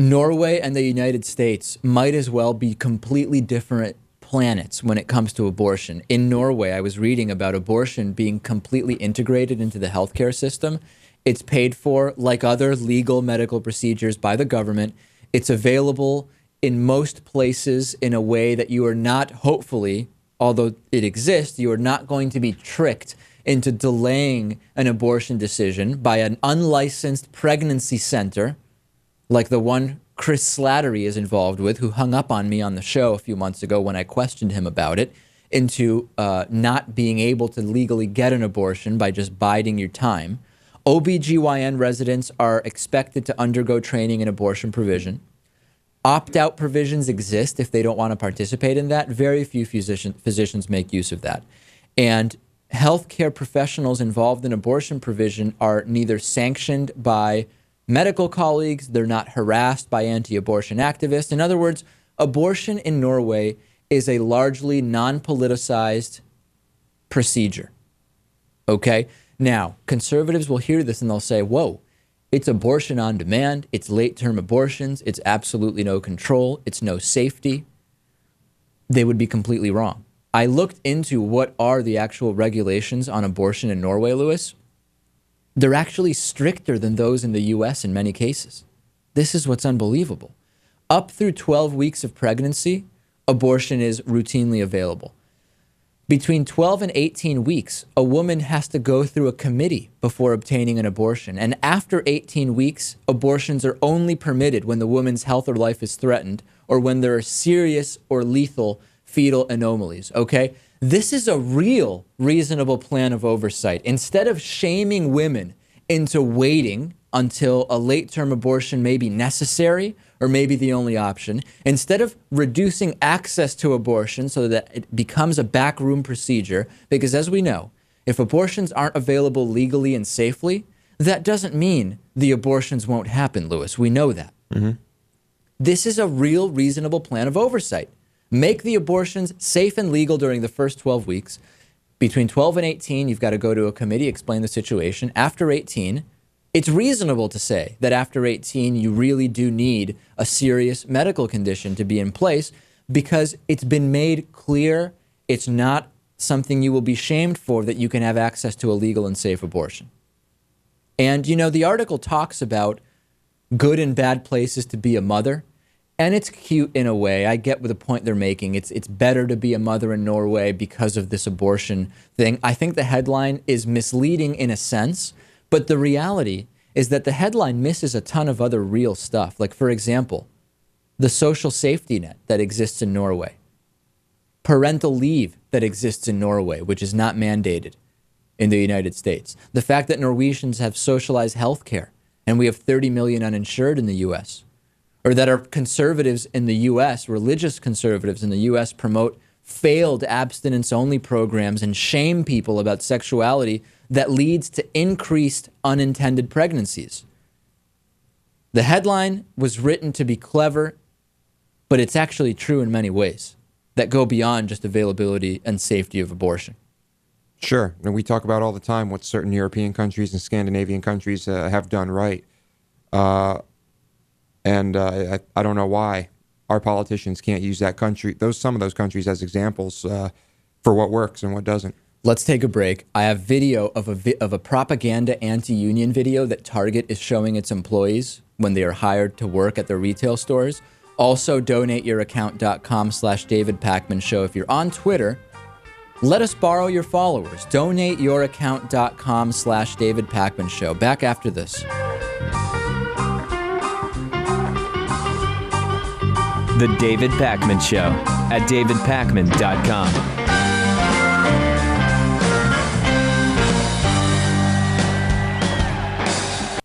Norway and the United States might as well be completely different planets when it comes to abortion. In Norway, I was reading about abortion being completely integrated into the healthcare system. It's paid for like other legal medical procedures by the government. It's available in most places in a way that you are not, hopefully, although it exists, you are not going to be tricked into delaying an abortion decision by an unlicensed pregnancy center like the one Chris Slattery is involved with, who hung up on me on the show a few months ago when I questioned him about it, into not being able to legally get an abortion by just biding your time. OBGYN residents are expected to undergo training in abortion provision. Opt-out provisions exist if they don't want to participate in that. Very few physicians make use of that. And healthcare professionals involved in abortion provision are neither sanctioned by medical colleagues, they're not harassed by anti-abortion activists. In other words, abortion in Norway is a largely non-politicized procedure. Okay? Now, conservatives will hear this and they'll say, whoa, it's abortion on demand, it's late-term abortions, it's absolutely no control, it's no safety. They would be completely wrong. I looked into what are the actual regulations on abortion in Norway, Lewis. They're actually stricter than those in the U.S. in many cases. This is what's unbelievable. Up through 12 weeks of pregnancy, abortion is routinely available. Between 12 and 18 weeks, a woman has to go through a committee before obtaining an abortion. And after 18 weeks, abortions are only permitted when the woman's health or life is threatened or when there are serious or lethal fetal anomalies, okay? This is a real reasonable plan of oversight. Instead of shaming women into waiting until a late-term abortion may be necessary or maybe the only option, instead of reducing access to abortion so that it becomes a backroom procedure, because as we know, if abortions aren't available legally and safely, that doesn't mean the abortions won't happen, Lewis. We know that. Mm-hmm. This is a real reasonable plan of oversight. Make the abortions safe and legal during the first 12 weeks. Between 12 and 18, you've got to go to a committee, explain the situation. After 18, it's reasonable to say that after 18, you really do need a serious medical condition to be in place because it's been made clear it's not something you will be shamed for, that you can have access to a legal and safe abortion. And, you know, the article talks about good and bad places to be a mother. And it's cute in a way. I get the point they're making. It's better to be a mother in Norway because of this abortion thing. I think the headline is misleading in a sense, but the reality is that the headline misses a ton of other real stuff. Like, for example, the social safety net that exists in Norway, parental leave that exists in Norway, which is not mandated in the United States, the fact that Norwegians have socialized health care and we have 30 million uninsured in the U.S., or that our conservatives in the U.S., religious conservatives in the U.S., promote failed abstinence-only programs and shame people about sexuality that leads to increased unintended pregnancies. The headline was written to be clever, but it's actually true in many ways that go beyond just availability and safety of abortion. Sure. And we talk about all the time what certain European countries and Scandinavian countries have done right. And I don't know why our politicians can't use some of those countries as examples for what works and what doesn't. Let's take a break. I have video of a propaganda anti-union video that Target is showing its employees when they are hired to work at their retail stores. Also, donateyouraccount.com/David Pakman Show. If you're on Twitter, let us borrow your followers. Donateyouraccount.com/David Pakman Show. Back after this. The David Pakman Show at davidpakman.com.